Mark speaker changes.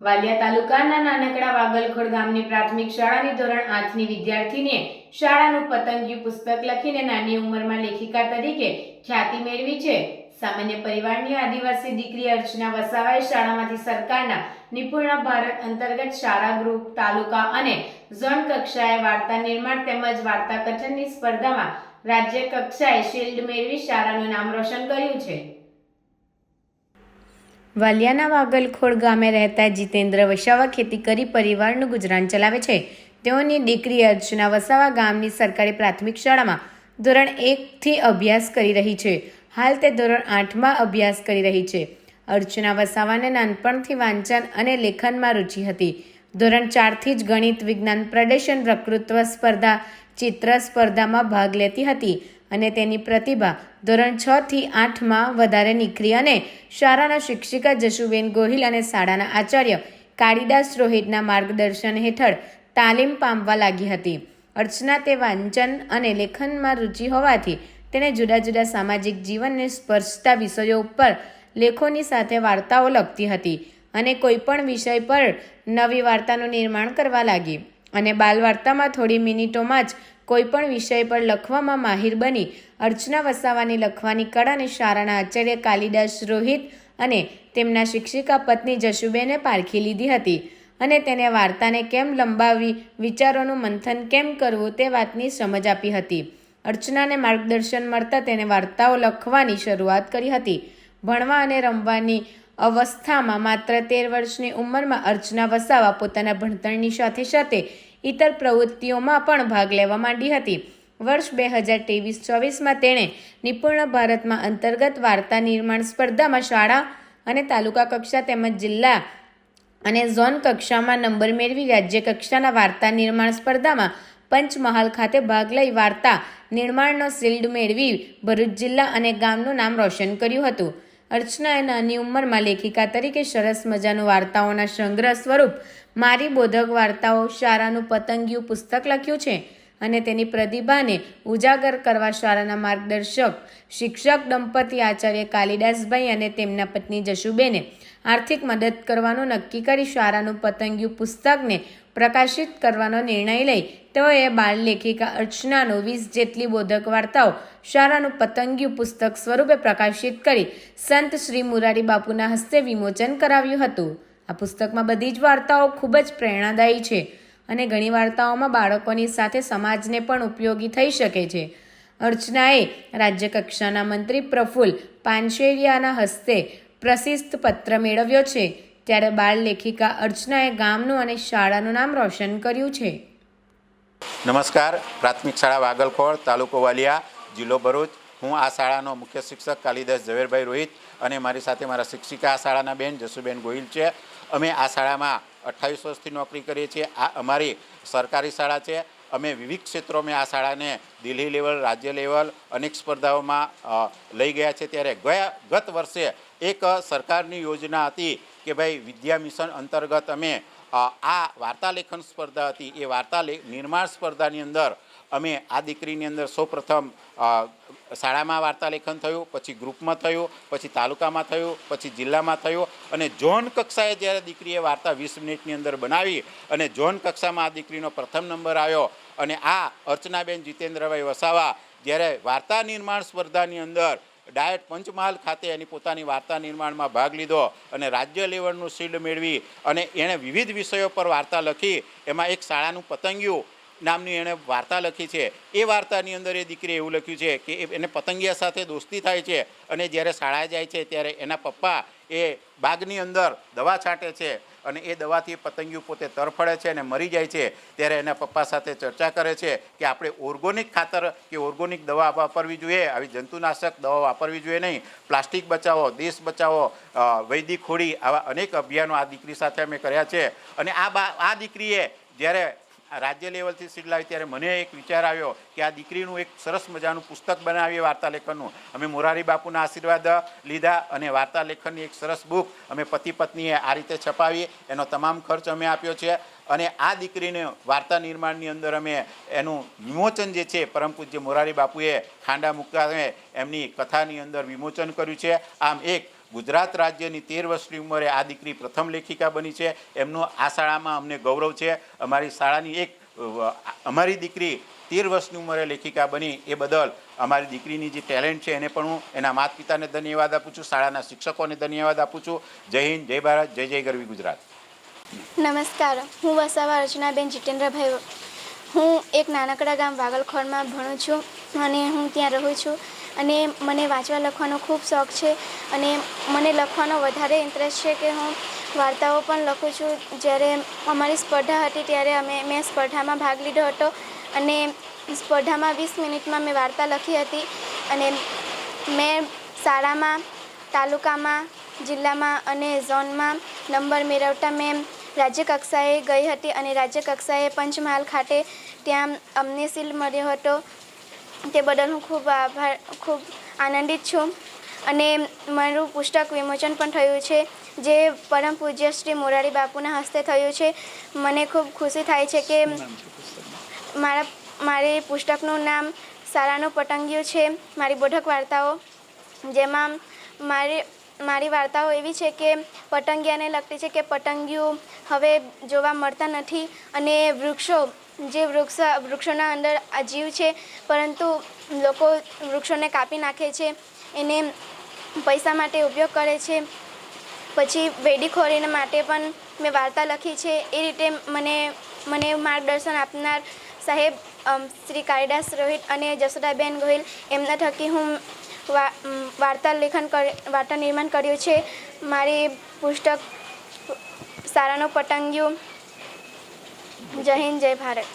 Speaker 1: વાલિયા તાલુકાના નાનકડા વાગલખોડ ગામની પ્રાથમિક શાળાની ધોરણ 8ની વિદ્યાર્થીનીએ શાળાનું પતંગિયું પુસ્તક લખીને નાની ઉંમરમાં લેખિકા તરીકે ખ્યાતિ મેળવી છે. સામાન્ય પરિવારની આદિવાસી દીકરી અર્ચના વસાવાએ શાળામાંથી સરકારના નિપુણ ભારત અંતર્ગત શાળા ગૃહ, તાલુકા અને ઝોન કક્ષાએ વાર્તા નિર્માણ તેમજ વાર્તા કથનની સ્પર્ધામાં રાજ્ય કક્ષાએ શિલ્ડ મેળવી શાળાનું નામ રોશન કર્યું છે. વાલિયાના વાગલખોડ ગામે રહેતા જીતેન્દ્ર વસાવા ખેતી કરી પરિવારનું ગુજરાન ચલાવે છે. તેઓની દીકરી અર્ચના વસાવા ગામની સરકારી પ્રાથમિક શાળામાં ધોરણ 1થી અભ્યાસ કરી રહી છે. હાલ તે ધોરણ 8માં અભ્યાસ કરી રહી છે. અર્ચના વસાવાને નાનપણથી વાંચન અને લેખનમાં રુચિ હતી. ધોરણ 4થી જ ગણિત, વિજ્ઞાન, પ્રદર્શન, વક્તૃત્વ સ્પર્ધા, ચિત્ર સ્પર્ધામાં ભાગ લેતી હતી અને તેની પ્રતિભા ધોરણ 6થી 8માં વધારે નીકળી અને શાળાના શિક્ષિકા જશુબેન ગોહિલ અને શાળાના આચાર્ય કાળીદાસ રોહિતના માર્ગદર્શન હેઠળ તાલીમ પામવા લાગી હતી. અર્ચના તે વાંચન અને લેખનમાં રુચિ હોવાથી તેણે જુદા જુદા સામાજિક જીવનને સ્પર્શતા વિષયો ઉપર લેખોની સાથે વાર્તાઓ લખતી હતી અને કોઈપણ વિષય પર નવી વાર્તાનું નિર્માણ કરવા લાગી અને બાલ વાર્તામાં થોડી મિનિટોમાં જ કોઈપણ વિષય પર લખવામાં માહિર બની. અર્ચના વસાવાની લખવાની કળાને શાળાના આચાર્ય કાલિદાસ રોહિત અને તેમના શિક્ષિકા પત્ની જશુબેને પારખી લીધી હતી અને તેને વાર્તાને કેમ લંબાવવી, વિચારોનું મંથન કેમ કરવું તે વાતની સમજ આપી હતી. અર્ચનાને માર્ગદર્શન મળતા તેને વાર્તાઓ લખવાની શરૂઆત કરી હતી. ભણવા અને રમવાની અવસ્થામાં માત્ર 13 વર્ષની ઉંમરમાં અર્ચના વસાવા પોતાના ભણતરની સાથે સાથે ઇતર પ્રવૃત્તિઓમાં પણ ભાગ લેવા માંડી હતી. વર્ષ 2023-24માં તેણે નિપુણ ભારતમાં અંતર્ગત વાર્તા નિર્માણ સ્પર્ધામાં શાળા અને તાલુકા કક્ષા તેમજ જિલ્લા અને ઝોન કક્ષામાં નંબર મેળવી રાજ્ય કક્ષાના વાર્તા નિર્માણ સ્પર્ધામાં પંચમહાલ ખાતે ભાગ લઈ વાર્તા નિર્માણનો શિલ્ડ મેળવી ભરૂચ જિલ્લા અને ગામનું નામ રોશન કર્યું હતું. અર્ચનાએ નાની ઉંમરમાં લેખિકા તરીકે સરસ મજાનું વાર્તાઓના સંગ્રહ સ્વરૂપ મારી બોધક વાર્તાઓ, શાળાનું પતંગિયું પુસ્તક લખ્યું છે અને તેની પ્રતિભાને ઉજાગર કરવા શાળાના માર્ગદર્શક શિક્ષક દંપતી આચાર્ય કાલિદાસભાઈ અને તેમના પત્ની જશુબેને આર્થિક મદદ કરવાનું નક્કી કરી શાળાનું પતંગિયું પુસ્તકને પ્રકાશિત કરવાનો નિર્ણય લઈ તેઓએ બાળ લેખિકા અર્ચનાનું 20 જેટલી બોધક વાર્તાઓ શાળાનું પતંગિયું પુસ્તક સ્વરૂપે પ્રકાશિત કરી સંત શ્રી મુરારી બાપુના હસ્તે વિમોચન કરાવ્યું હતું. આ પુસ્તકમાં બધી જ વાર્તાઓ ખૂબ જ પ્રેરણાદાયી છે અને ઘણી વાર્તાઓમાં બાળકોની સાથે સમાજને પણ ઉપયોગી થઈ શકે છે. અર્ચનાએ રાજ્ય કક્ષાના મંત્રી પ્રફુલ્લ પાનશેરિયાના હસ્તે પ્રશિસ્ત પત્ર મેળવ્યો છે. ત્યારે બાળ લેખિકા અર્ચનાએ ગામનું અને શાળાનું નામ રોશન કર્યું છે.
Speaker 2: નમસ્કાર. પ્રાથમિક શાળા વાગલખોડ, તાલુકો વાલિયા, જિલ્લો ભરૂચ. હું આ શાળાનો મુખ્ય શિક્ષક કાલિદાસ ઝવેરભાઈ રોહિત અને મારી સાથે મારા શિક્ષિકા આ શાળાના બેન જશુબેન ગોહિલ છે. અમે આ શાળામાં 28 વર્ષથી નોકરી કરીએ છીએ. આ અમારી સરકારી શાળા છે. અમે વિવિધ ક્ષેત્રોમાં આ શાળાને દિલ્હી લેવલ, રાજ્ય લેવલ અનેક સ્પર્ધાઓમાં લઈ ગયા છે. ત્યારે ગત વર્ષે એક સરકારની યોજના હતી કે ભાઈ વિદ્યા મિશન અંતર્ગત અમે આ વાર્તા લેખન સ્પર્ધા હતી. એ વાર્તા નિર્માણ સ્પર્ધાની અંદર અમે આ દીકરીની અંદર સૌપ્રથમ શાળામાં વાર્તા લેખન થયું, પછી ગ્રુપમાં થયું, પછી તાલુકામાં થયું, પછી જિલ્લામાં થયું અને ઝોન કક્ષાએ જ્યારે દીકરીએ વાર્તા 20 મિનિટની અંદર બનાવી અને ઝોન કક્ષામાં આ દીકરીનો પ્રથમ નંબર આવ્યો અને આ અર્ચનાબેન જીતેન્દ્રભાઈ વસાવા જ્યારે વાર્તા નિર્માણ સ્પર્ધાની અંદર ડાયટ પંચમહાલ ખાતે એની પોતાની વાર્તા નિર્માણમાં ભાગ લીધો અને રાજ્ય લેવલનું શિલ્ડ મેળવી અને એણે વિવિધ વિષયો પર વાર્તા લખી. એમાં એક શાળાનું પતંગિયું નામની એણે વાર્તા લખી છે. એ વાર્તાની અંદર એ દીકરીએ એવું લખ્યું છે કે એને પતંગિયા સાથે દોસ્તી થાય છે અને જ્યારે શાળાએ જાય છે ત્યારે એના પપ્પા એ બાગની અંદર દવા છાંટે છે અને એ દવાથી પતંગિયું પોતે તરફડે છે અને મરી જાય છે. ત્યારે એના પપ્પા સાથે ચર્ચા કરે છે કે આપણે ઓર્ગોનિક ખાતર કે ઓર્ગોનિક દવા વાપરવી જોઈએ, આવી જંતુનાશક દવા વાપરવી જોઈએ નહીં. પ્લાસ્ટિક બચાવો, દેશ બચાવો, વૈદિક હોળી, આવા અનેક અભિયાનો આ દીકરી સાથે અમે કર્યા છે. અને આ દીકરીએ જ્યારે રાજ્ય લેવલથી શિલ્ડ લાવી ત્યારે મને એક વિચાર આવ્યો કે આ દીકરીનું એક સરસ મજાનું પુસ્તક બનાવીએ વાર્તા લેખનનું. અમે મોરારી બાપુના આશીર્વાદ લીધા અને વાર્તા લેખનની એક સરસ બુક અમે પતિ પત્નીએ આ રીતે છપાવી. એનો તમામ ખર્ચ અમે આપ્યો છે અને આ દીકરીને વાર્તા નિર્માણની અંદર અમે એનું વિમોચન જે છે પરમ પૂજ્ય મોરારી બાપુએ ખાંડા મુકામે એમની કથાની અંદર વિમોચન કર્યું છે. આમ એક ગુજરાત રાજ્યની 13 વર્ષની ઉંમરે આ દીકરી પ્રથમ લેખિકા બની છે. એમનું આ શાળામાં અમને ગૌરવ છે. અમારી શાળાની અમારી દીકરી 13 વર્ષની ઉંમરે લેખિકા બની એ બદલ અમારી દીકરીની જે ટેલેન્ટ છે એને પણ હું એના માતા પિતાને ધન્યવાદ આપું છું, શાળાના શિક્ષકોને ધન્યવાદ આપું છું. જય હિન્દ, જય ભારત, જય જય ગરવી ગુજરાત.
Speaker 3: નમસ્કાર, હું વસાવા રચનાબેન જીતેન્દ્રભાઈ. હું એક નાનકડા ગામ વાગલખોરમાં ભણું છું અને હું ત્યાં રહું છું. અને મને વાંચવા લખવાનો ખૂબ શોખ છે અને મને લખવાનો વધારે ઇન્ટરેસ્ટ છે કે હું વાર્તાઓ પણ લખું છું. જ્યારે અમારી સ્પર્ધા હતી ત્યારે મેં સ્પર્ધામાં ભાગ લીધો હતો અને સ્પર્ધામાં 20 મિનિટમાં મેં વાર્તા લખી હતી અને મેં શાળામાં, તાલુકામાં, જિલ્લામાં અને ઝોનમાં નંબર મેળવતા મેં રાજ્ય કક્ષાએ ગઈ હતી અને રાજ્ય કક્ષાએ પંચમહાલ ખાતે ત્યાં અમને શિલ્ડ મળ્યો હતો. તે બદલ હું ખૂબ આનંદિત છું. અને મારું પુસ્તક વિમોચન પણ થયું છે જે પરમ પૂજ્ય શ્રી મોરારી બાપુના હસ્તે થયું છે. મને ખૂબ ખુશી થાય છે કે મારી પુસ્તકનું નામ શાળાનું પતંગિયું છે. મારી બોધક વાર્તાઓ, જેમાં મારી વાર્તાઓ એવી છે કે પતંગિયાને લગતી છે કે પતંગિયું હવે જોવા મળતા નથી અને વૃક્ષોના અંદર આ જીવ છે પરંતુ લોકો વૃક્ષોને કાપી નાખે છે, એને પૈસા માટે ઉપયોગ કરે છે. પછી વેડીખોરીને માટે પણ મેં વાર્તા લખી છે. એ રીતે મને માર્ગદર્શન આપનાર સાહેબ શ્રી કાળીદાસ રોહિત અને જશોદાબેન ગોહિલ, એમના થકી હું વાર્તા નિર્માણ કર્યું છે. મારી પુસ્તક શાળાનું પતંગિયું. જય હિન્દ, જય ભારત.